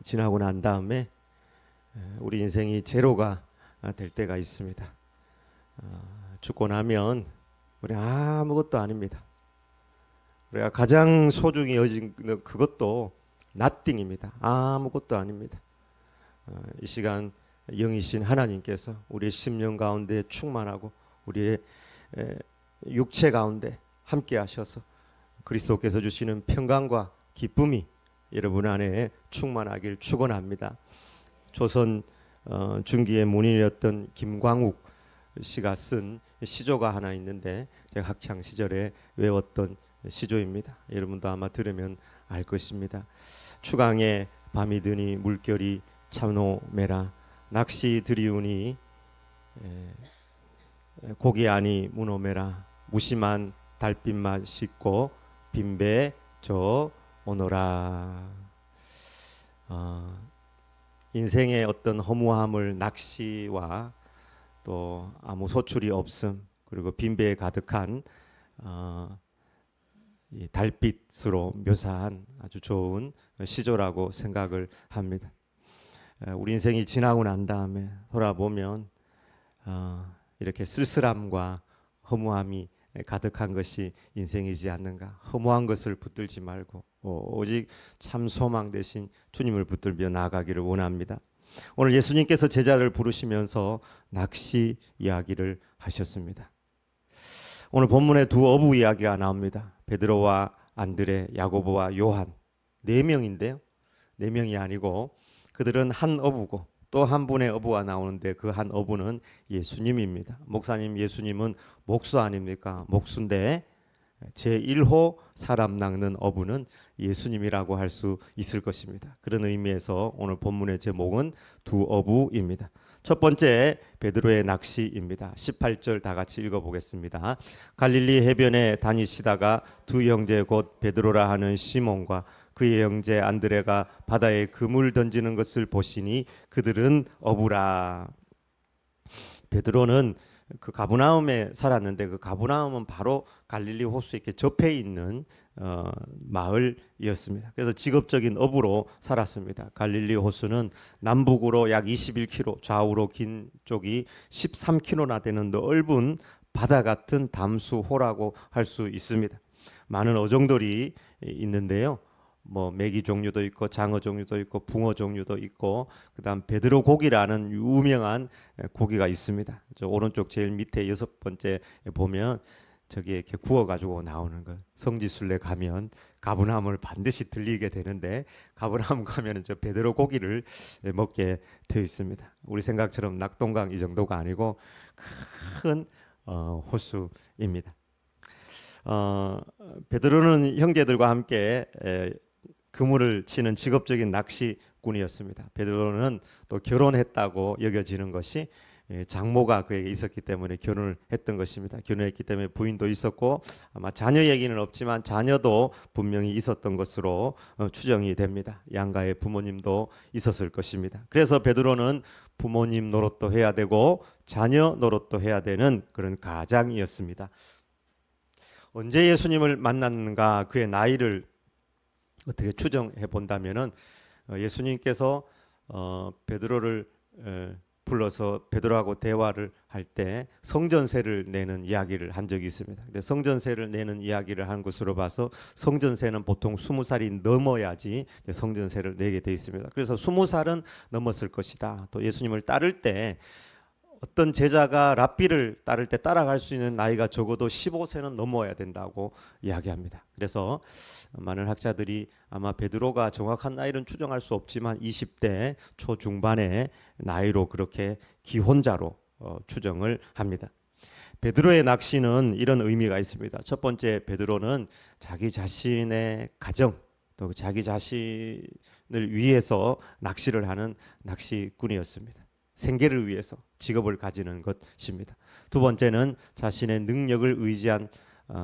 지나고 난 다음에 우리 인생이 제로가 될 때가 있습니다. 죽고 나면 우리 아무것도 아닙니다. 우리가 가장 소중히 여긴 그것도 nothing입니다. 아무것도 아닙니다. 이 시간 영이신 하나님께서 우리의 심령 가운데 충만하고 우리의 육체 가운데 함께 하셔서 그리스도께서 주시는 평강과 기쁨이 여러분 안에 충만하길 축원합니다. 조선 중기의 문인이었던 김광욱 씨가 쓴 시조가 하나 있는데 제가 학창 시절에 외웠던 시조입니다. 여러분도 아마 들으면 알 것입니다. 추강에 밤이 드니 물결이 참노매라 낚시 들이우니 고기 아니 문어매라 무심한 달빛만 씻고 빈배 저 오너라. 인생의 어떤 허무함을 낚시와 또 아무 소출이 없음 그리고 빈배에 가득한 이 달빛으로 묘사한 아주 좋은 시조라고 생각을 합니다. 우리 인생이 지나고 난 다음에 돌아보면 이렇게 쓸쓸함과 허무함이 가득한 것이 인생이지 않는가. 허무한 것을 붙들지 말고 오직 참 소망 대신 주님을 붙들며 나아가기를 원합니다. 오늘 예수님께서 제자를 부르시면서 낚시 이야기를 하셨습니다. 오늘 본문에 두 어부 이야기가 나옵니다. 베드로와 안드레, 야고보와 요한 4명인데요. 4명이 아니고 그들은 한 어부고 또 한 분의 어부가 나오는데 그 한 어부는 예수님입니다. 목사님 예수님은 목수 아닙니까? 목수인데 제1호 사람 낚는 어부는 예수님이라고 할 수 있을 것입니다. 그런 의미에서 오늘 본문의 제목은 두 어부입니다. 첫 번째 베드로의 낚시입니다. 18절 다 같이 읽어보겠습니다. 갈릴리 해변에 다니시다가 두 형제 곧 베드로라 하는 시몬과 그의 형제 안드레가 바다에 그물 던지는 것을 보시니 그들은 어부라. 베드로는 그 가브나움에 살았는데 그 가브나움은 바로 갈릴리 호수에 이렇게 접해 있는 마을이었습니다. 그래서 직업적인 어부로 살았습니다. 갈릴리 호수는 남북으로 약 21km, 좌우로 긴 쪽이 13km나 되는 넓은 바다 같은 담수호라고 할 수 있습니다. 많은 어종들이 있는데요. 뭐 메기 종류도 있고 장어 종류도 있고 붕어 종류도 있고 그다음 베드로 고기라는 유명한 고기가 있습니다. 저 오른쪽 제일 밑에 6번째 보면 저기 이렇게 구워 가지고 나오는 거. 성지순례 가면 가브나움을 반드시 들리게 되는데 가브나움 가면은 저 베드로 고기를 먹게 되어 있습니다. 우리 생각처럼 낙동강 이 정도가 아니고 큰 호수입니다. 베드로는 형제들과 함께 그물을 치는 직업적인 낚시꾼이었습니다. 베드로는 또 결혼했다고 여겨지는 것이 장모가 그에게 있었기 때문에 결혼을 했던 것입니다. 결혼했기 때문에 부인도 있었고 아마 자녀 얘기는 없지만 자녀도 분명히 있었던 것으로 추정이 됩니다. 양가의 부모님도 있었을 것입니다. 그래서 베드로는 부모님 노릇도 해야 되고 자녀 노릇도 해야 되는 그런 가장이었습니다. 언제 예수님을 만났는가 그의 나이를 어떻게 추정해 본다면은 예수님께서 베드로를 불러서 베드로하고 대화를 할 때 성전세를 내는 이야기를 한 적이 있습니다. 근데 성전세를 내는 이야기를 한 것으로 봐서 성전세는 보통 20살이 넘어야지 성전세를 내게 돼 있습니다. 그래서 20살은 넘었을 것이다. 또 예수님을 따를 때 어떤 제자가 랍비를 따를 때 따라갈 수 있는 나이가 적어도 15세는 넘어야 된다고 이야기합니다. 그래서 많은 학자들이 아마 베드로가 정확한 나이는 추정할 수 없지만 20대 초중반의 나이로 그렇게 기혼자로 추정을 합니다. 베드로의 낚시는 이런 의미가 있습니다. 첫 번째, 베드로는 자기 자신의 가정 또 자기 자신을 위해서 낚시를 하는 낚시꾼이었습니다. 생계를 위해서 직업을 가지는 것입니다. 두 번째는 자신의 능력을 의지한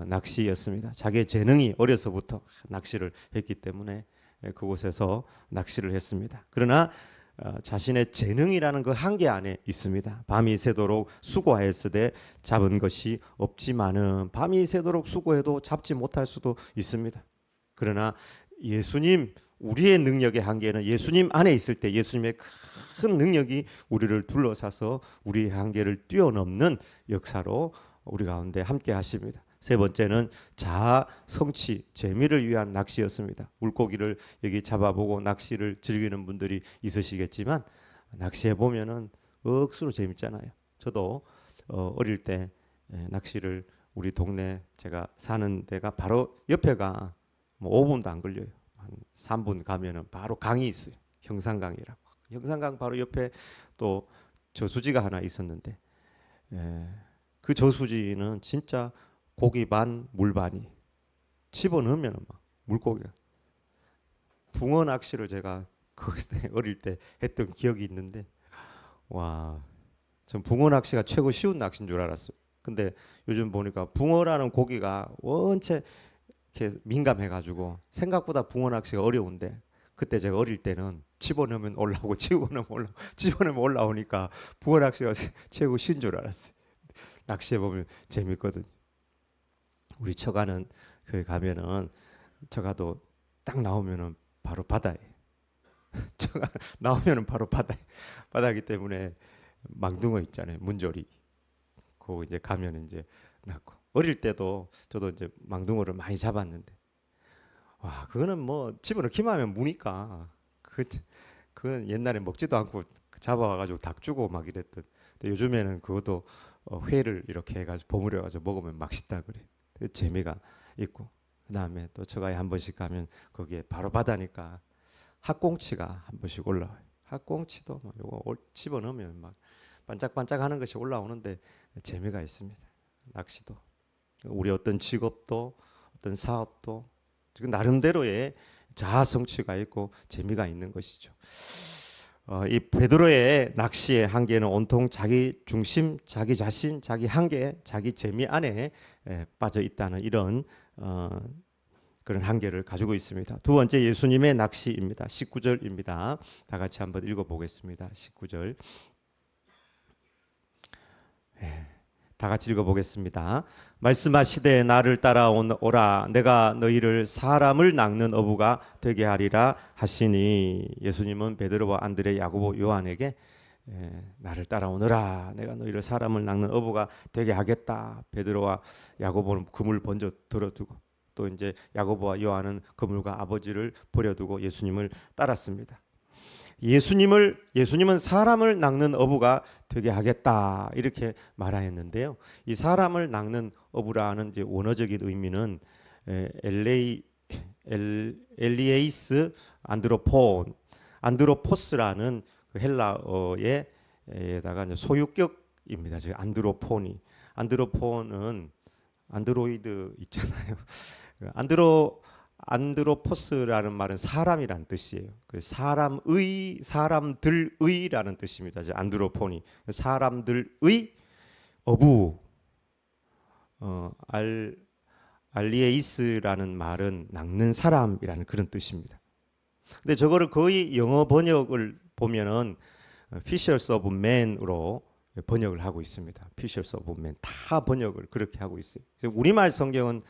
낚시였습니다. 자기의 재능이 어려서부터 낚시를 했기 때문에 그곳에서 낚시를 했습니다. 그러나 자신의 재능이라는 그 한계 안에 있습니다. 밤이 새도록 수고하였으되 잡은 것이 없지만은 밤이 새도록 수고해도 잡지 못할 수도 있습니다. 그러나 예수님, 우리의 능력의 한계는 예수님 안에 있을 때 예수님의 큰 능력이 우리를 둘러싸서 우리의 한계를 뛰어넘는 역사로 우리 가운데 함께 하십니다. 세 번째는 자아 성취, 재미를 위한 낚시였습니다. 물고기를 여기 잡아보고 낚시를 즐기는 분들이 있으시겠지만 낚시해 보면은 억수로 재밌잖아요. 저도 어릴 때 낚시를 우리 동네 제가 사는 데가 바로 옆에가 뭐 5분도 안 걸려요. 한 3분 가면은 바로 강이 있어요. 형산강이라고. 형산강 바로 옆에 또 저수지가 하나 있었는데 그 저수지는 진짜 고기 반, 물 반이 집어넣으면 막 물고기가 붕어 낚시를 제가 거기서 어릴 때 했던 기억이 있는데 와, 전 붕어 낚시가 최고 쉬운 낚시인 줄 알았어요. 근데 요즘 보니까 붕어라는 고기가 원체 이렇게 민감해가지고 생각보다 붕어 낚시가 어려운데 그때 제가 어릴 때는 집어넣으면 올라오고 집어넣으면 올라오니까 붕어 낚시가 최고 쉬운 줄 알았어요. 낚시해 보면 재밌거든요. 우리 처가는 거기 가면은 처가도 딱 나오면은 바로 바다에 처가 나오면은 바로 바다이기 때문에 망둥어 있잖아요. 문조리. 그거 이제 가면 이제 낳고 어릴 때도 저도 이제 망둥어를 많이 잡았는데 와 그거는 뭐 집어넣기만 하면 무니까 그건 옛날에 먹지도 않고 잡아와가지고 닭 주고 막 이랬던. 근데 요즘에는 그것도 회를 이렇게 해가지고 버무려가지고 먹으면 맛있다 그래. 재미가 있고 그다음에 또 처가에 한 번씩 가면 거기에 바로 바다니까 학꽁치가 한 번씩 올라와요. 학꽁치도 뭐 요거 집어넣으면 막 반짝반짝하는 것이 올라오는데 재미가 있습니다. 낚시도 우리 어떤 직업도 어떤 사업도 지금 나름대로의 자아 성취가 있고 재미가 있는 것이죠. 이 베드로의 낚시의 한계는 온통 자기 중심, 자기 자신, 자기 한계, 자기 재미 안에 빠져 있다는 이런 그런 한계를 가지고 있습니다. 두 번째 예수님의 낚시입니다. 19절입니다. 다 같이 한번 읽어보겠습니다. 19절. 다 같이 읽어보겠습니다. 말씀하시되 나를 따라오라 내가 너희를 사람을 낚는 어부가 되게 하리라 하시니 예수님은 베드로와 안드레 야고보 요한에게 나를 따라오너라 내가 너희를 사람을 낚는 어부가 되게 하겠다. 베드로와 야고보는 그물 번져 들어두고 또 이제 야고보와 요한은 그물과 아버지를 버려두고 예수님을 따랐습니다. 예수님은 사람을 낚는 어부가 되게 하겠다 이렇게 말하였는데요. 이 사람을 낚는 어부라는 이제 원어적인 의미는 엘리에이스 안드로포스라는 그 헬라어에다가 소유격입니다. 즉 안드로폰은 안드로이드 있잖아요. 안드로포스라는 말은 사람이라는 뜻이에요. 사람들의라는 뜻입니다. 안드로폰이 사람들의 어부. 알리에이스라는 말은 낚는 사람이라는 그런 뜻입니다. 근데 저거를 거의 영어 번역을 보면은 Fishers of Men으로 번역을 하고 있습니다. Fishers of Men 다 번역을 그렇게 하고 있어요. 우리말 성경은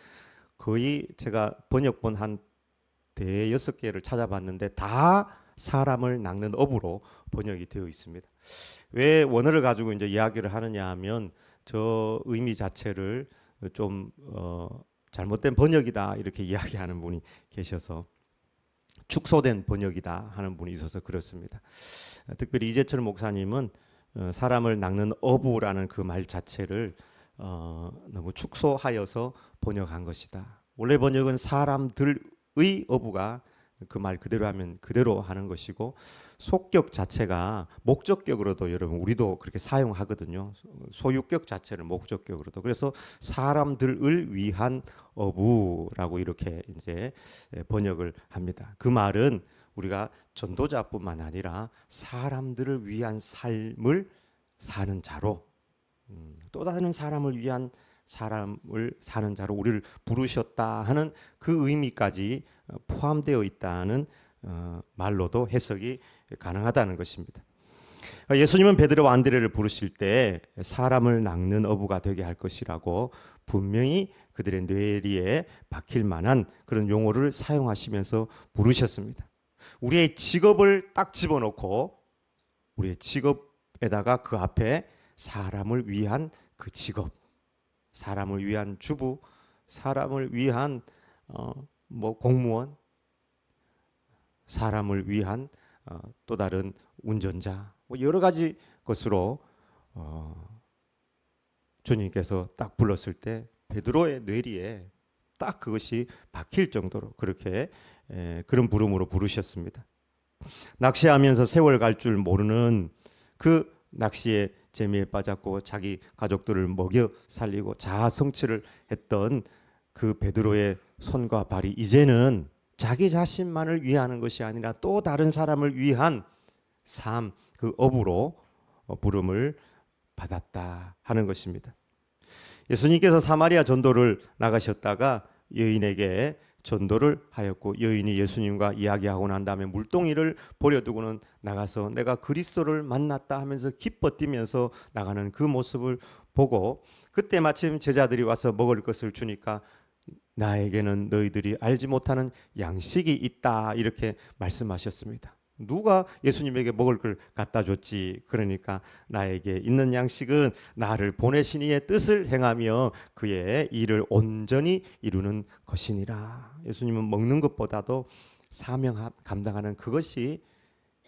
거의 제가 번역본 한 대여섯 개를 찾아봤는데 다 사람을 낚는 어부로 번역이 되어 있습니다. 왜 원어를 가지고 이제 이야기를 하느냐 하면 저 의미 자체를 좀 잘못된 번역이다 이렇게 이야기하는 분이 계셔서 축소된 번역이다 하는 분이 있어서 그렇습니다. 특별히 이재철 목사님은 사람을 낚는 어부라는 그 말 자체를 너무 축소하여서 번역한 것이다. 원래 번역은 사람들의 어부가 그 말 그대로 하면 그대로 하는 것이고 속격 자체가 목적격으로도 여러분 우리도 그렇게 사용하거든요. 소유격 자체를 목적격으로도. 그래서 사람들을 위한 어부라고 이렇게 이제 번역을 합니다. 그 말은 우리가 전도자뿐만 아니라 사람들을 위한 삶을 사는 자로 또 다른 사람을 위한 사람을 사는 자로 우리를 부르셨다 하는 그 의미까지 포함되어 있다는 말로도 해석이 가능하다는 것입니다. 예수님은 베드로와 안드레를 부르실 때 사람을 낚는 어부가 되게 할 것이라고 분명히 그들의 뇌리에 박힐 만한 그런 용어를 사용하시면서 부르셨습니다. 우리의 직업을 딱 집어넣고 우리의 직업에다가 그 앞에 사람을 위한 그 직업, 사람을 위한 주부, 사람을 위한 공무원, 사람을 위한 또 다른 운전자, 여러 가지 것으로 주님께서 딱 불렀을 때 베드로의 뇌리에 딱 그것이 박힐 정도로 그렇게 그런 부름으로 부르셨습니다. 낚시하면서 세월 갈 줄 모르는 그 낚시의 재미에 빠졌고 자기 가족들을 먹여 살리고 자아 성취를 했던 그 베드로의 손과 발이 이제는 자기 자신만을 위하는 것이 아니라 또 다른 사람을 위한 삶, 그 업으로 부름을 받았다 하는 것입니다. 예수님께서 사마리아 전도를 나가셨다가 여인에게 전도를 하였고, 여인이 예수님과 이야기하고 난 다음에 물동이를 버려두고는 나가서 내가 그리스도를 만났다 하면서 기뻐 뛰면서 나가는 그 모습을 보고, 그때 마침 제자들이 와서 먹을 것을 주니까 나에게는 너희들이 알지 못하는 양식이 있다 이렇게 말씀하셨습니다. 누가 예수님에게 먹을 걸 갖다 줬지? 그러니까 나에게 있는 양식은 나를 보내신 이의 뜻을 행하며 그의 일을 온전히 이루는 것이니라. 예수님은 먹는 것보다도 사명 감당하는 그것이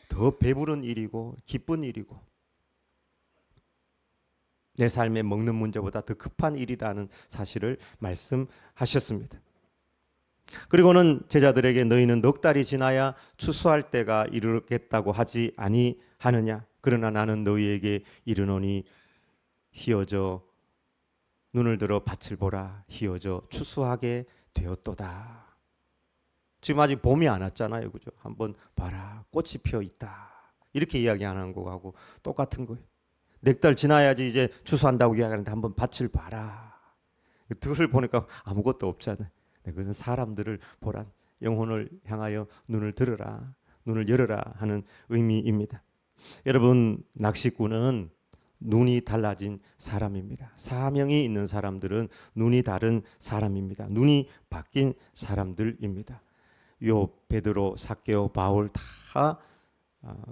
더 배부른 일이고 기쁜 일이고 내 삶에 먹는 문제보다 더 급한 일이라는 사실을 말씀하셨습니다. 그리고는 제자들에게 너희는 넉 달이 지나야 추수할 때가 이르겠다고 하지 아니하느냐? 그러나 나는 너희에게 이르노니 희어져 눈을 들어 밭을 보라. 희어져 추수하게 되었도다. 지금 아직 봄이 안 왔잖아요, 그죠? 한번 봐라, 꽃이 피어 있다. 이렇게 이야기하는 거하고 똑같은 거예요. 넉 달 지나야지 이제 추수한다고 이야기하는데 한번 밭을 봐라. 그걸 보니까 아무것도 없잖아요. 그것은 사람들을 보란, 영혼을 향하여 눈을 들어라, 눈을 열어라 하는 의미입니다. 여러분, 낚시꾼은 눈이 달라진 사람입니다. 사명이 있는 사람들은 눈이 다른 사람입니다. 눈이 바뀐 사람들입니다. 욥, 베드로, 삭개오, 바울 다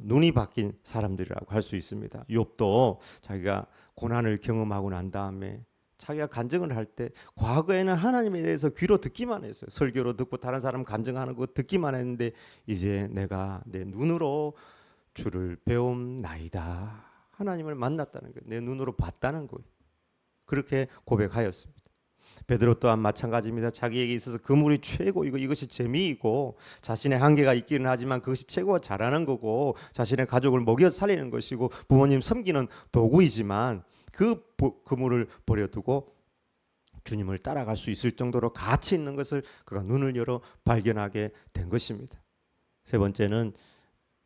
눈이 바뀐 사람들이라고 할 수 있습니다. 욥도 자기가 고난을 경험하고 난 다음에 자기가 간증을 할 때 과거에는 하나님에 대해서 귀로 듣기만 했어요. 설교로 듣고 다른 사람 간증하는 거 듣기만 했는데 이제 내가 내 눈으로 주를 배움나이다. 하나님을 만났다는 거예요. 내 눈으로 봤다는 거예요. 그렇게 고백하였습니다. 베드로 또한 마찬가지입니다. 자기에게 있어서 그물이 최고이고 이것이 재미이고 자신의 한계가 있기는 하지만 그것이 최고 잘하는 거고 자신의 가족을 먹여 살리는 것이고 부모님 섬기는 도구이지만 그 그물을 버려두고 주님을 따라갈 수 있을 정도로 가치 있는 것을 그가 눈을 열어 발견하게 된 것입니다. 세 번째는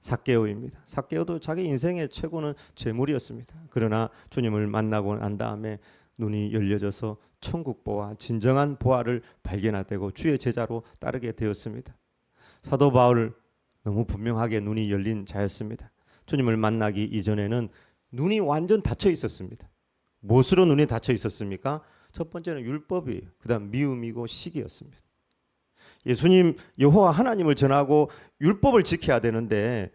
삭개오입니다. 삭개오도 자기 인생의 최고는 재물이었습니다. 그러나 주님을 만나고 난 다음에 눈이 열려져서 천국보화, 진정한 보화를 발견하되고 주의 제자로 따르게 되었습니다. 사도 바울 너무 분명하게 눈이 열린 자였습니다. 주님을 만나기 이전에는 눈이 완전 닫혀 있었습니다. 무엇으로 눈이 닫혀 있었습니까? 첫 번째는 율법이에요. 그다음 미움이고 시기였습니다. 예수님, 여호와 하나님을 전하고 율법을 지켜야 되는데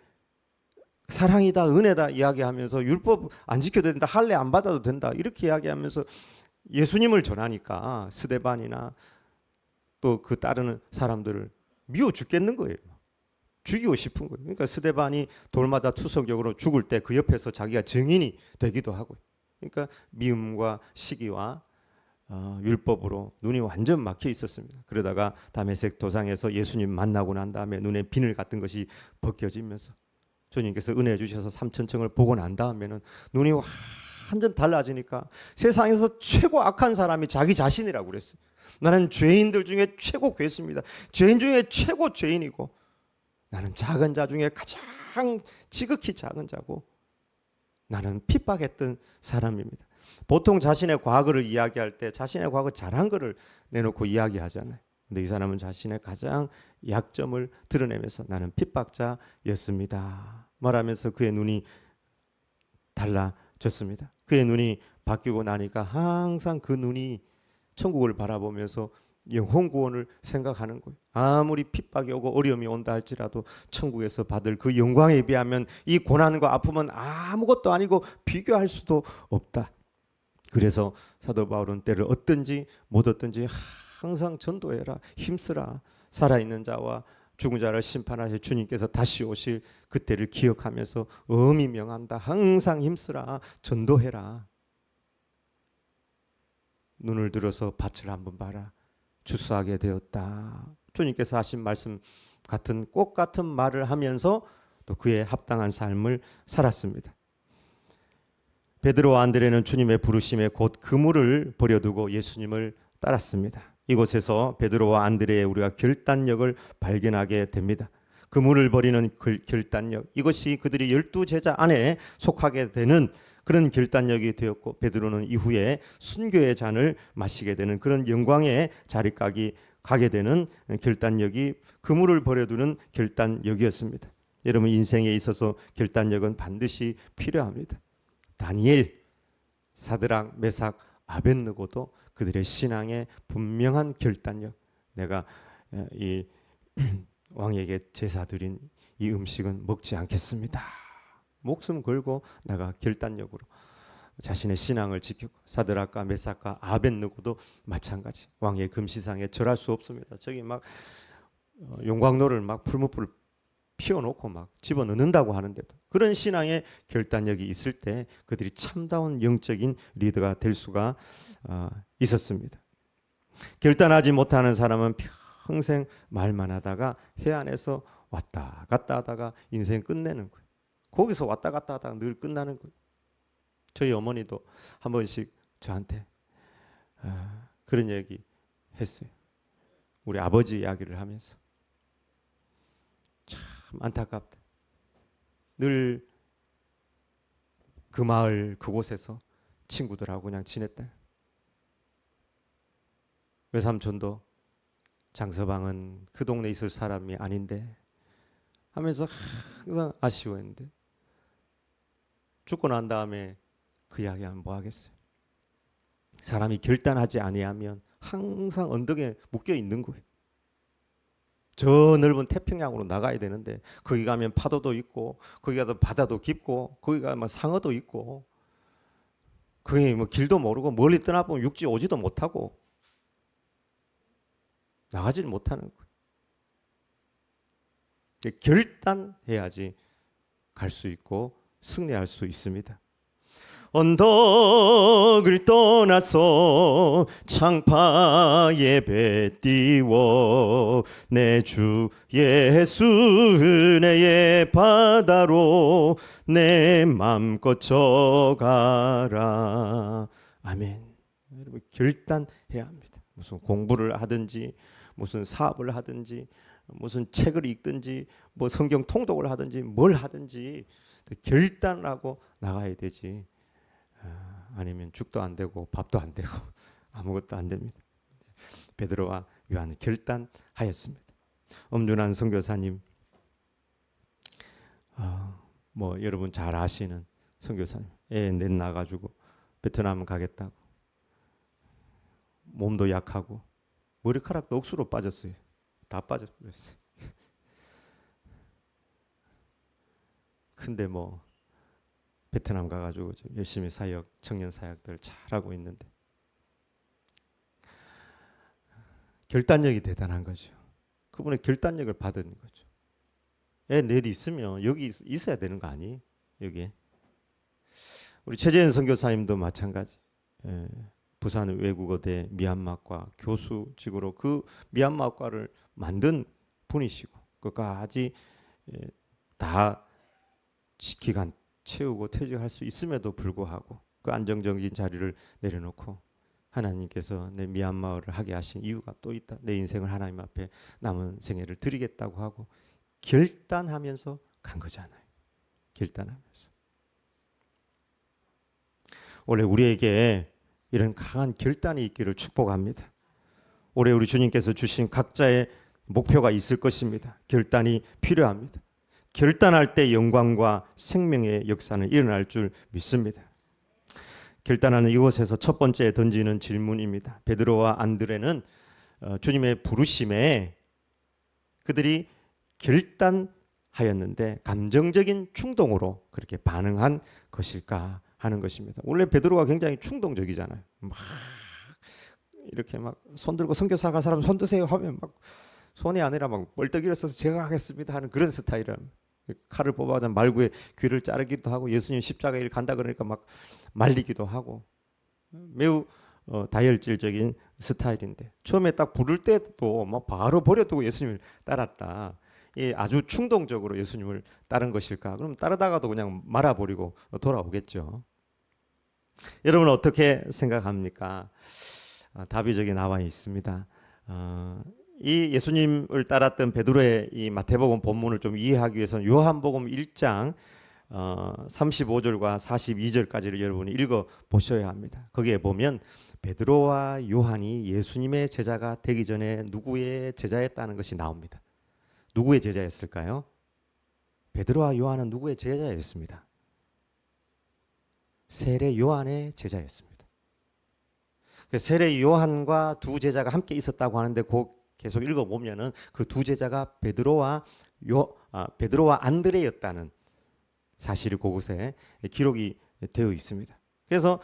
사랑이다, 은혜다 이야기하면서 율법 안 지켜도 된다, 할례 안 받아도 된다 이렇게 이야기하면서 예수님을 전하니까 스데반이나 또 그 따르는 사람들을 미워 죽겠는 거예요. 죽이고 싶은 거예요. 그러니까 스데반이 돌마다 투석역으로 죽을 때 그 옆에서 자기가 증인이 되기도 하고, 그러니까 미움과 시기와 율법으로 눈이 완전 막혀 있었습니다. 그러다가 다메섹 도상에서 예수님 만나고 난 다음에 눈에 비늘 같은 것이 벗겨지면서 주님께서 은혜 주셔서 삼천청을 보고 난 다음에는 눈이 완전 달라지니까 세상에서 최고 악한 사람이 자기 자신이라고 그랬어요. 나는 죄인들 중에 최고 괴수입니다. 죄인 중에 최고 죄인이고 나는 작은 자 중에 가장 지극히 작은 자고 나는 핍박했던 사람입니다. 보통 자신의 과거를 이야기할 때 자신의 과거 잘한 거를 내놓고 이야기하잖아요. 근데 이 사람은 자신의 가장 약점을 드러내면서 나는 핍박자였습니다 말하면서 그의 눈이 달라졌습니다. 그의 눈이 바뀌고 나니까 항상 그 눈이 천국을 바라보면서 영혼 구원을 생각하는 거예요. 아무리 핍박이 오고 어려움이 온다 할지라도 천국에서 받을 그 영광에 비하면 이 고난과 아픔은 아무것도 아니고 비교할 수도 없다. 그래서 사도 바울은 때를 얻든지 못 얻든지 항상 전도해라, 힘쓰라. 살아있는 자와 죽은 자를 심판하실 주님께서 다시 오실 그때를 기억하면서 엄히 명한다. 항상 힘쓰라, 전도해라. 눈을 들어서 밭을 한번 봐라. 추수하게 되었다. 주님께서 하신 말씀 같은 꼭 같은 말을 하면서 또 그에 합당한 삶을 살았습니다. 베드로와 안드레는 주님의 부르심에 곧 그물을 버려두고 예수님을 따랐습니다. 이곳에서 베드로와 안드레의 우리가 결단력을 발견하게 됩니다. 그물을 버리는 결단력, 이것이 그들이 12제자 안에 속하게 되는 그런 결단력이 되었고, 베드로는 이후에 순교의 잔을 마시게 되는 그런 영광의 자리까지 가게 되는 결단력이 그물을 버려두는 결단력이었습니다. 여러분, 인생에 있어서 결단력은 반드시 필요합니다. 다니엘, 사드락, 메삭, 아벳느고도 그들의 신앙의 분명한 결단력, 내가 이 왕에게 제사 드린 이 음식은 먹지 않겠습니다. 목숨 걸고 내가 결단력으로 자신의 신앙을 지켰고, 사드락과 메삭과 아벳느고도 마찬가지. 왕의 금시상에 절할 수 없습니다. 저기 막 용광로를 막 풀무불 피워놓고 막 집어넣는다고 하는데도 그런 신앙의 결단력이 있을 때 그들이 참다운 영적인 리더가 될 수가 있었습니다. 결단하지 못하는 사람은 평생 말만 하다가 해안에서 왔다 갔다 하다가 인생 끝내는 거예요. 거기서 왔다 갔다 하다가 늘 끝나는 거예요. 저희 어머니도 한 번씩 저한테 그런 얘기 했어요. 우리 아버지 이야기를 하면서 참 안타깝다. 늘 그 마을 그곳에서 친구들하고 그냥 지냈다. 외삼촌도 장서방은 그 동네에 있을 사람이 아닌데 하면서 항상 아쉬워했는데, 죽고 난 다음에 그 이야기하면 뭐 하겠어요. 사람이 결단하지 아니하면 항상 언덕에 묶여 있는 거예요. 저 넓은 태평양으로 나가야 되는데 거기 가면 파도도 있고 거기 가도 바다도 깊고 거기 가면 상어도 있고 거기 뭐 길도 모르고 멀리 떠나보면 육지 오지도 못하고 나가지를 못하는 거예요. 결단해야지 갈 수 있고 승리할 수 있습니다. 언덕을 떠나서 창파 예배 띄워 내 주 예수 은혜의 바다로 내 맘껏 져가라. 아멘. 여러분, 결단해야 합니다. 무슨 공부를 하든지 무슨 사업을 하든지 무슨 책을 읽든지 뭐 성경 통독을 하든지 뭘 하든지 결단하고 나가야 되지. 아니면 죽도 안 되고 밥도 안 되고 아무것도 안 됩니다. 베드로와 요한은 결단하였습니다. 엄준환 선교사님, 뭐 여러분 잘 아시는 선교사님, 애 넷 낳아가지고 베트남 가겠다고 몸도 약하고 머리카락도 억수로 빠졌어요. 다 빠져버렸어요. 근데 뭐 베트남 가가지고 열심히 사역, 청년 사역들 잘하고 있는데 결단력이 대단한 거죠. 그분의 결단력을 받은 거죠. 애 넷이 있으면 여기 있어야 되는 거 아니에요? 여기에. 우리 최재현 선교사님도 마찬가지. 부산 외국어대 미얀마과 교수직으로 그 미얀마과를 만든 분이시고 그까지 다 기간 채우고 퇴직할 수 있음에도 불구하고 그 안정적인 자리를 내려놓고 하나님께서 내 미얀마어를 하게 하신 이유가 또 있다. 내 인생을 하나님 앞에 남은 생애를 드리겠다고 하고 결단하면서 간 거잖아요. 결단하면서. 올해 우리에게 이런 강한 결단이 있기를 축복합니다. 올해 우리 주님께서 주신 각자의 목표가 있을 것입니다. 결단이 필요합니다. 결단할 때 영광과 생명의 역사는 일어날 줄 믿습니다. 결단하는 이곳에서 첫 번째 던지는 질문입니다. 베드로와 안드레는 주님의 부르심에 그들이 결단하였는데 감정적인 충동으로 그렇게 반응한 것일까 하는 것입니다. 원래 베드로가 굉장히 충동적이잖아요. 막 이렇게 막 손 들고 선교사 갈 사람 손 드세요 하면 막 손이 아니라 막 벌떡 일어서서 제가 하겠습니다 하는 그런 스타일은, 칼을 뽑아서 말구의 귀를 자르기도 하고 예수님 십자가에 일 간다 그러니까 막 말리기도 하고 매우 다혈질적인 스타일인데, 처음에 딱 부를 때도 막 바로 버려두고 예수님을 따랐다. 아주 충동적으로 예수님을 따른 것일까? 그럼 따르다가도 그냥 말아버리고 돌아오겠죠. 여러분 어떻게 생각합니까? 답이 저기 나와 있습니다. 이 예수님을 따랐던 베드로의 이 마태복음 본문을 좀 이해하기 위해서는 요한복음 1장 35절과 42절까지를 여러분이 읽어 보셔야 합니다. 거기에 보면 베드로와 요한이 예수님의 제자가 되기 전에 누구의 제자였다는 것이 나옵니다. 누구의 제자였을까요? 베드로와 요한은 누구의 제자였습니다. 세례 요한의 제자였습니다. 세례 요한과 두 제자가 함께 있었다고 하는데 계속 읽어보면은 그 두 제자가 베드로와 안드레였다는 사실이 그곳에 기록이 되어 있습니다. 그래서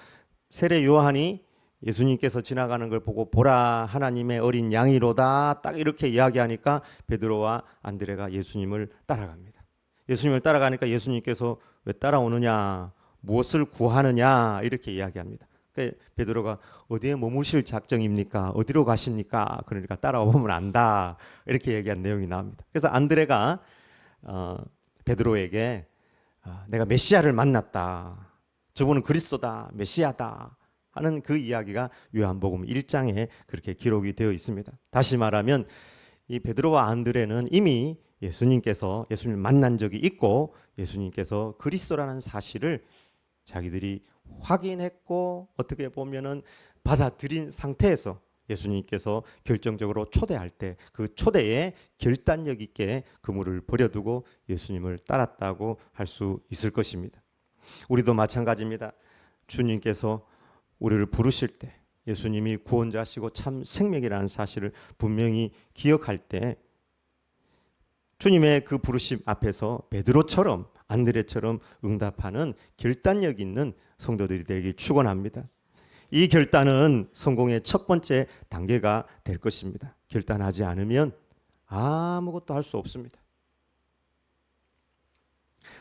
세례 요한이 예수님께서 지나가는 걸 보고 보라 하나님의 어린 양이로다 딱 이렇게 이야기하니까 베드로와 안드레가 예수님을 따라갑니다. 예수님을 따라가니까 예수님께서 왜 따라오느냐, 무엇을 구하느냐 이렇게 이야기합니다. 그러니까 베드로가 어디에 머무실 작정입니까? 어디로 가십니까? 그러니까 따라오면 안다 이렇게 얘기한 내용이 나옵니다. 그래서 안드레가 베드로에게 내가 메시아를 만났다, 저분은 그리스도다, 메시아다 하는 그 이야기가 요한복음 1장에 그렇게 기록이 되어 있습니다. 다시 말하면 이 베드로와 안드레는 이미 예수님께서 예수님을 만난 적이 있고 예수님께서 그리스도라는 사실을 자기들이 확인했고 어떻게 보면은 받아들인 상태에서 예수님께서 결정적으로 초대할 때 그 초대에 결단력 있게 그물을 버려두고 예수님을 따랐다고 할 수 있을 것입니다. 우리도 마찬가지입니다. 주님께서 우리를 부르실 때 예수님이 구원자시고 참 생명이라는 사실을 분명히 기억할 때 주님의 그 부르심 앞에서 베드로처럼 안드레처럼 응답하는 결단력 있는 성도들이 되길 축원합니다. 이 결단은 성공의 첫 번째 단계가 될 것입니다. 결단하지 않으면 아무것도 할 수 없습니다.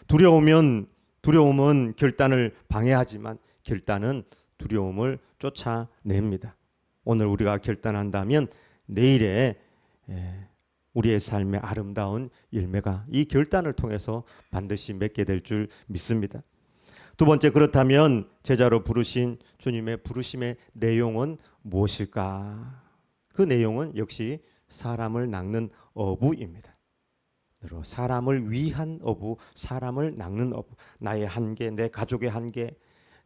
두려움은 결단을 방해하지만 결단은 두려움을 쫓아냅니다. 오늘 우리가 결단한다면 내일에 우리의 삶의 아름다운 열매가 이 결단을 통해서 반드시 맺게 될 줄 믿습니다. 두 번째, 그렇다면 제자로 부르신 주님의 부르심의 내용은 무엇일까? 그 내용은 역시 사람을 낚는 어부입니다. 사람을 위한 어부, 사람을 낚는 어부. 나의 한계, 내 가족의 한계,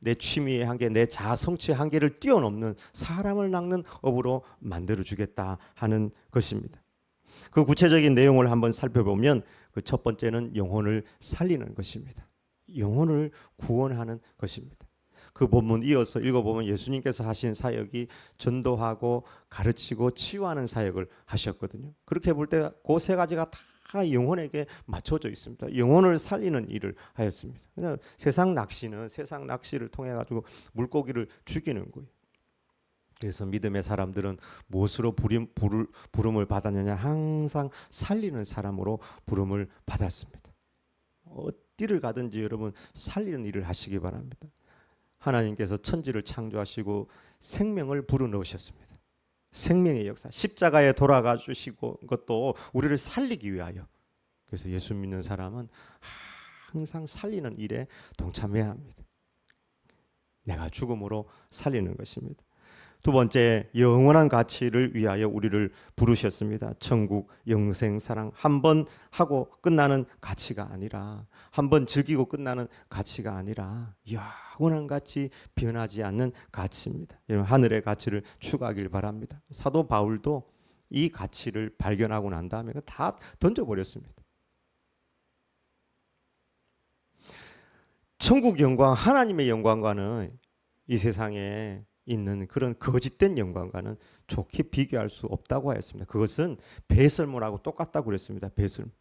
내 취미의 한계, 내 자아 성취의 한계를 뛰어넘는 사람을 낚는 어부로 만들어주겠다 하는 것입니다. 그 구체적인 내용을 한번 살펴보면 그 첫 번째는 영혼을 살리는 것입니다. 영혼을 구원하는 것입니다. 그 본문 이어서 읽어보면 예수님께서 하신 사역이 전도하고 가르치고 치유하는 사역을 하셨거든요. 그렇게 볼 때 그 세 가지가 다 영혼에게 맞춰져 있습니다. 영혼을 살리는 일을 하였습니다. 그냥 세상 낚시를 통해 가지고 물고기를 죽이는 거예요. 그래서 믿음의 사람들은 무엇으로 부름을 받았느냐? 항상 살리는 사람으로 부름을 받았습니다. 어디를 가든지 여러분 살리는 일을 하시기 바랍니다. 하나님께서 천지를 창조하시고 생명을 불어넣으셨습니다. 생명의 역사, 십자가에 돌아가 주시고 것도 우리를 살리기 위하여. 그래서 예수 믿는 사람은 항상 살리는 일에 동참해야 합니다. 내가 죽음으로 살리는 것입니다. 두 번째, 영원한 가치를 위하여 우리를 부르셨습니다. 천국, 영생, 사랑, 한 번 하고 끝나는 가치가 아니라, 한 번 즐기고 끝나는 가치가 아니라 영원한 가치, 변하지 않는 가치입니다. 여러분, 하늘의 가치를 추구하길 바랍니다. 사도 바울도 이 가치를 발견하고 난 다음에 다 던져버렸습니다. 천국 영광, 하나님의 영광과는 이 세상에 있는 그런 거짓된 영광과는 좋게 비교할 수 없다고 하였습니다. 그것은 배설물하고 똑같다고 그랬습니다. 배설물.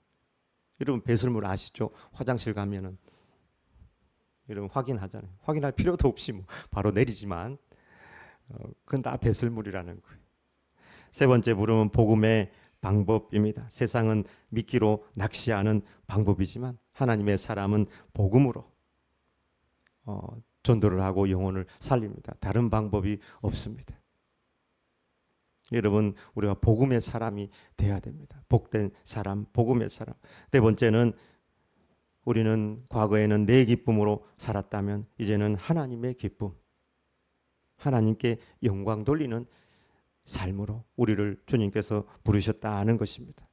여러분 배설물 아시죠? 화장실 가면은 여러분 확인하잖아요. 확인할 필요도 없이 뭐 바로 내리지만 그건 다 배설물이라는 거예요. 세 번째 물음은 복음의 방법입니다. 세상은 미끼로 낚시하는 방법이지만 하나님의 사람은 복음으로 전도를 하고 영혼을 살립니다. 다른 방법이 없습니다. 여러분 우리가 복음의 사람이 돼야 됩니다. 복된 사람, 복음의 사람. 네 번째는 우리는 과거에는 내 기쁨으로 살았다면 이제는 하나님의 기쁨, 하나님께 영광 돌리는 삶으로 우리를 주님께서 부르셨다는 것입니다.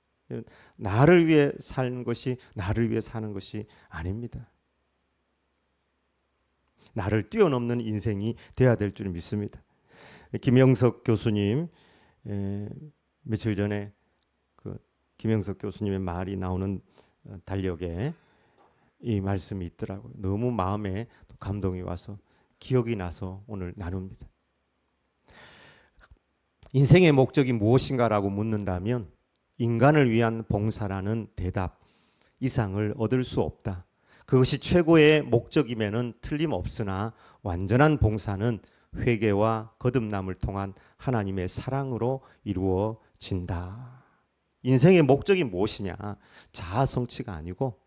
나를 위해 사는 것이 나를 위해 사는 것이 아닙니다. 나를 뛰어넘는 인생이 돼야 될 줄 믿습니다. 김영석 교수님 며칠 전에 그 김영석 교수님의 말이 나오는 달력에 이 말씀이 있더라고요. 너무 마음에 감동이 와서 기억이 나서 오늘 나눕니다. 인생의 목적이 무엇인가라고 묻는다면 인간을 위한 봉사라는 대답 이상을 얻을 수 없다. 그것이 최고의 목적이면은 틀림없으나 완전한 봉사는 회개와 거듭남을 통한 하나님의 사랑으로 이루어진다. 인생의 목적이 무엇이냐? 자아 성취가 아니고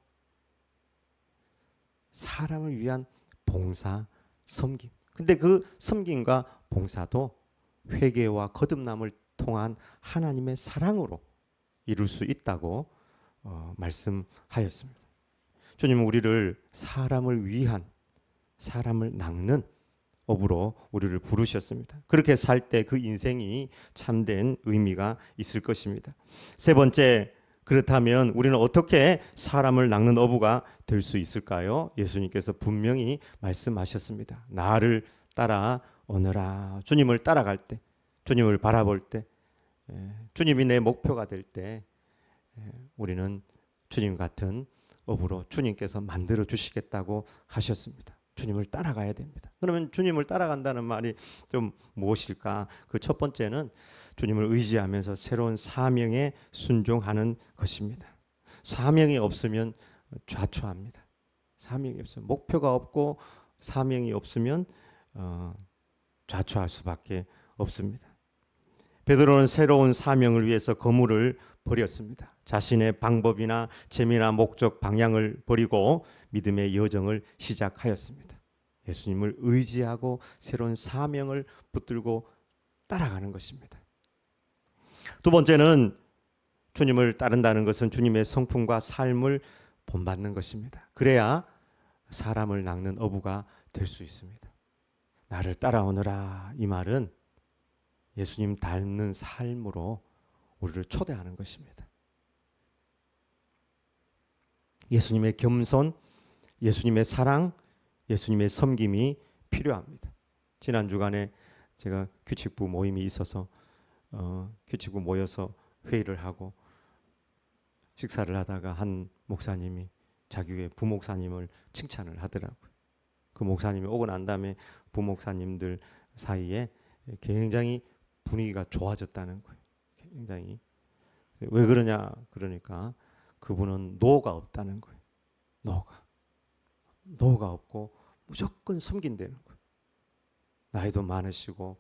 사람을 위한 봉사, 섬김. 근데 그 섬김과 봉사도 회개와 거듭남을 통한 하나님의 사랑으로 이룰 수 있다고 말씀하였습니다. 주님은 우리를 사람을 위한, 사람을 낚는 업으로 우리를 부르셨습니다. 그렇게 살 때 그 인생이 참된 의미가 있을 것입니다. 세 번째, 그렇다면 우리는 어떻게 사람을 낚는 어부가 될 수 있을까요? 예수님께서 분명히 말씀하셨습니다. 나를 따라오너라. 주님을 따라갈 때, 주님을 바라볼 때, 주님이 내 목표가 될 때 우리는 주님 같은 업으로 주님께서 만들어 주시겠다고 하셨습니다. 주님을 따라가야 됩니다. 그러면 주님을 따라간다는 말이 좀 무엇일까? 그 첫 번째는 주님을 의지하면서 새로운 사명에 순종하는 것입니다. 사명이 없으면 좌초합니다. 사명이 없으면 목표가 없고 사명이 없으면 좌초할 수밖에 없습니다. 베드로는 새로운 사명을 위해서 거물을 버렸습니다. 자신의 방법이나 재미나 목적, 방향을 버리고 믿음의 여정을 시작하였습니다. 예수님을 의지하고 새로운 사명을 붙들고 따라가는 것입니다. 두 번째는 주님을 따른다는 것은 주님의 성품과 삶을 본받는 것입니다. 그래야 사람을 낚는 어부가 될 수 있습니다. 나를 따라오너라 이 말은 예수님 닮는 삶으로 우리를 초대하는 것입니다. 예수님의 겸손, 예수님의 사랑, 예수님의 섬김이 필요합니다. 지난 주간에 제가 규칙부 모임이 있어서 규칙부 모여서 회의를 하고 식사를 하다가 한 목사님이 자기 교회 부목사님을 칭찬을 하더라고요. 그 목사님이 오고 난 다음에 부목사님들 사이에 굉장히 분위기가 좋아졌다는 거예요. 굉장히. 왜 그러냐 그러니까 그분은 노가 없다는 거예요. 노가 없고 무조건 섬긴다는 거예요. 나이도 많으시고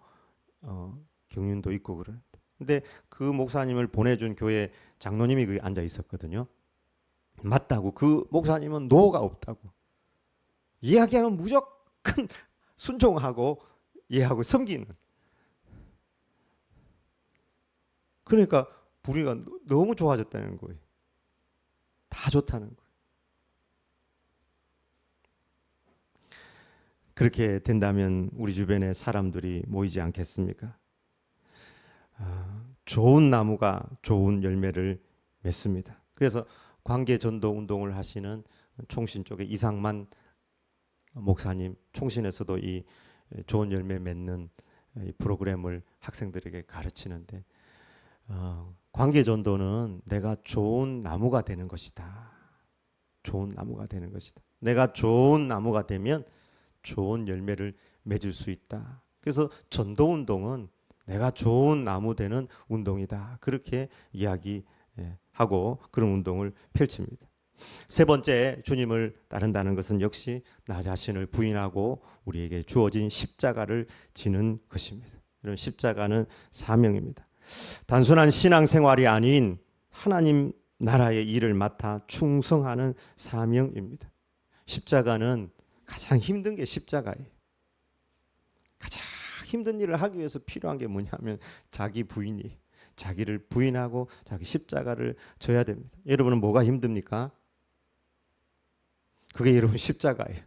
경륜도 있고 그러는데. 근데 그 목사님을 보내준 교회 장로님이 거기 앉아 있었거든요. 맞다고. 그 목사님은 노가 없다고. 이야기하면 무조건 순종하고 이해하고 섬기는. 그러니까 분위기가 너무 좋아졌다는 거예요. 다 좋다는 거예요. 그렇게 된다면 우리 주변에 사람들이 모이지 않겠습니까? 좋은 나무가 좋은 열매를 맺습니다. 그래서 관계 전도 운동을 하시는 총신 쪽에 이상만 목사님, 총신에서도 이 좋은 열매 맺는 이 프로그램을 학생들에게 가르치는데 관계 전도는 내가 좋은 나무가 되는 것이다. 좋은 나무가 되는 것이다. 내가 좋은 나무가 되면 좋은 열매를 맺을 수 있다. 그래서 전도 운동은 내가 좋은 나무 되는 운동이다. 그렇게 이야기하고 그런 운동을 펼칩니다. 세 번째, 주님을 따른다는 것은 역시 나 자신을 부인하고 우리에게 주어진 십자가를 지는 것입니다. 이런 십자가는 사명입니다. 단순한 신앙생활이 아닌 하나님 나라의 일을 맡아 충성하는 사명입니다. 십자가는 가장 힘든 게 십자가예요. 가장 힘든 일을 하기 위해서 필요한 게 뭐냐면 자기 부인이 자기를 부인하고 자기 십자가를 져야 됩니다. 여러분은 뭐가 힘듭니까? 그게 여러분 십자가예요.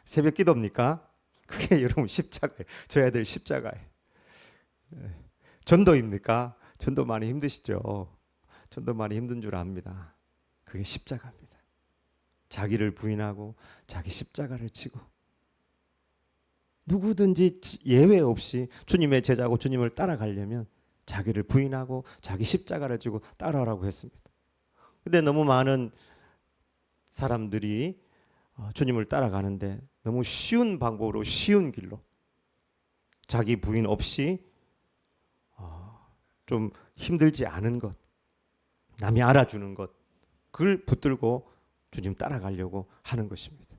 새벽 기도입니까? 그게 여러분 십자가예요. 져야 될 십자가예요. 전도입니까? 전도 많이 힘드시죠? 전도 많이 힘든 줄 압니다. 그게 십자가입니다. 자기를 부인하고 자기 십자가를 지고 누구든지 예외 없이 주님의 제자고 주님을 따라가려면 자기를 부인하고 자기 십자가를 지고 따라오라고 했습니다. 근데 너무 많은 사람들이 주님을 따라가는데 너무 쉬운 방법으로 쉬운 길로 자기 부인 없이 좀 힘들지 않은 것, 남이 알아주는 것, 그걸 붙들고 주님 따라가려고 하는 것입니다.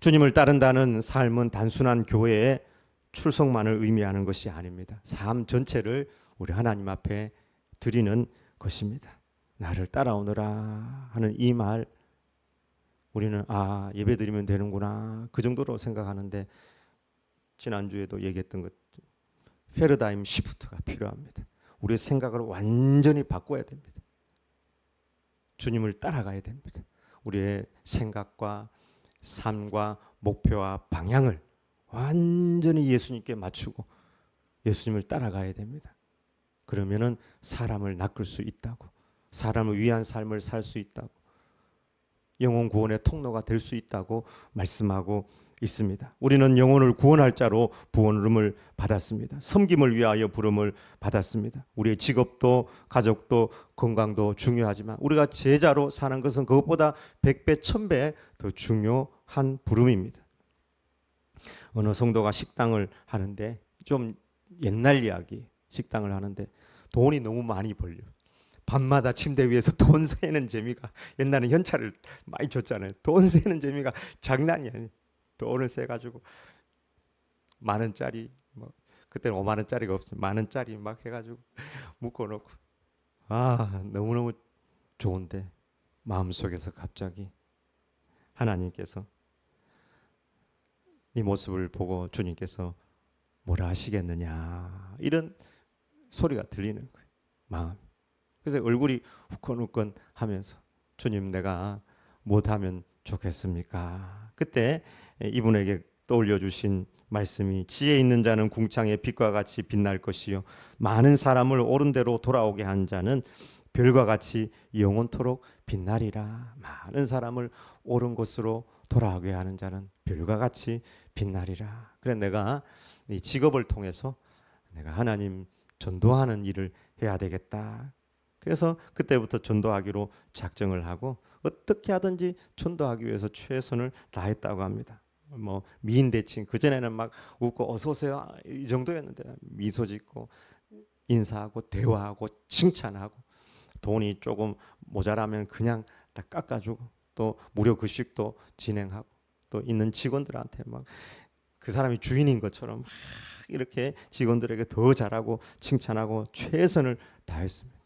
주님을 따른다는 삶은 단순한 교회의 출석만을 의미하는 것이 아닙니다. 삶 전체를 우리 하나님 앞에 드리는 것입니다. 나를 따라오너라 하는 이 말, 우리는 예배 드리면 되는구나 그 정도로 생각하는데, 지난주에도 얘기했던 것, 패러다임 시프트가 필요합니다. 우리의 생각을 완전히 바꿔야 됩니다. 주님을 따라가야 됩니다. 우리의 생각과 삶과 목표와 방향을 완전히 예수님께 맞추고 예수님을 따라가야 됩니다. 그러면은 사람을 낚을 수 있다고, 사람을 위한 삶을 살 수 있다고, 영혼 구원의 통로가 될 수 있다고 말씀하고 있습니다. 우리는 영혼을 구원할 자로 부름을 받았습니다. 섬김을 위하여 부름을 받았습니다. 우리의 직업도 가족도 건강도 중요하지만 우리가 제자로 사는 것은 그것보다 100배 1000배 더 중요한 부름입니다. 어느 성도가 식당을 하는데, 좀 옛날 이야기, 식당을 하는데 돈이 너무 많이 벌려. 밤마다 침대 위에서 돈 세는 재미가, 옛날에 현찰을 많이 줬잖아요. 돈 세는 재미가 장난이 아니에요. 돈을 세가지고 만원짜리, 그때는 5만원짜리가 없어요. 만원짜리 막 해가지고 묶어놓고, 너무너무 좋은데 마음속에서 갑자기 하나님께서, 네 모습을 보고 주님께서 뭐라 하시겠느냐, 이런 소리가 들리는 거예요. 마음. 그래서 얼굴이 후끈후끈 하면서, 주님 내가 못하면 좋겠습니까? 그때 이분에게 떠올려 주신 말씀이, 지혜 있는 자는 궁창의 빛과 같이 빛날 것이요 많은 사람을 옳은 대로 돌아오게 한 자는 별과 같이 영원토록 빛나리라. 많은 사람을 옳은 곳으로 돌아오게 하는 자는 별과 같이 빛나리라. 그래, 내가 이 직업을 통해서 내가 하나님 전도하는 일을 해야 되겠다. 그래서 그때부터 전도하기로 작정을 하고 어떻게 하든지 전도하기 위해서 최선을 다했다고 합니다. 미인 대칭, 그전에는 막 웃고 어서 오세요 이 정도였는데, 미소 짓고 인사하고 대화하고 칭찬하고, 돈이 조금 모자라면 그냥 다 깎아주고, 또 무료 급식도 진행하고, 또 있는 직원들한테 막 그 사람이 주인인 것처럼 막 이렇게 직원들에게 더 잘하고 칭찬하고 최선을 다했습니다.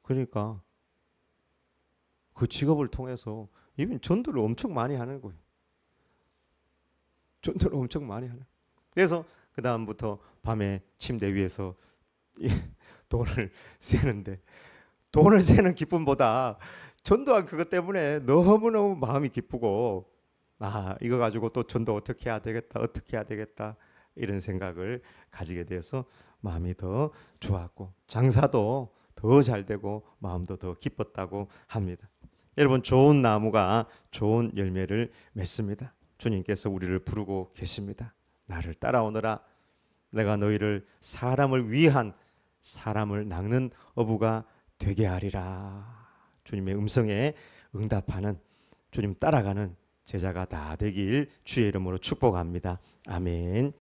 그러니까 그 직업을 통해서 이분 전도를 엄청 많이 하는 거예요. 전도를 엄청 많이 하는. 그래서 그 다음부터 밤에 침대 위에서 돈을 세는데, 돈을 세는 기쁨보다 전도한 그것 때문에 너무너무 마음이 기쁘고, 이거 가지고 또 전도 어떻게 해야 되겠다 이런 생각을 가지게 돼서 마음이 더 좋았고, 장사도 더 잘 되고 마음도 더 기뻤다고 합니다. 여러분, 좋은 나무가 좋은 열매를 맺습니다. 주님께서 우리를 부르고 계십니다. 나를 따라오너라. 내가 너희를 사람을 위한, 사람을 낚는 어부가 되게 하리라. 주님의 음성에 응답하는, 주님 따라가는 제자가 다 되길 주의 이름으로 축복합니다. 아멘.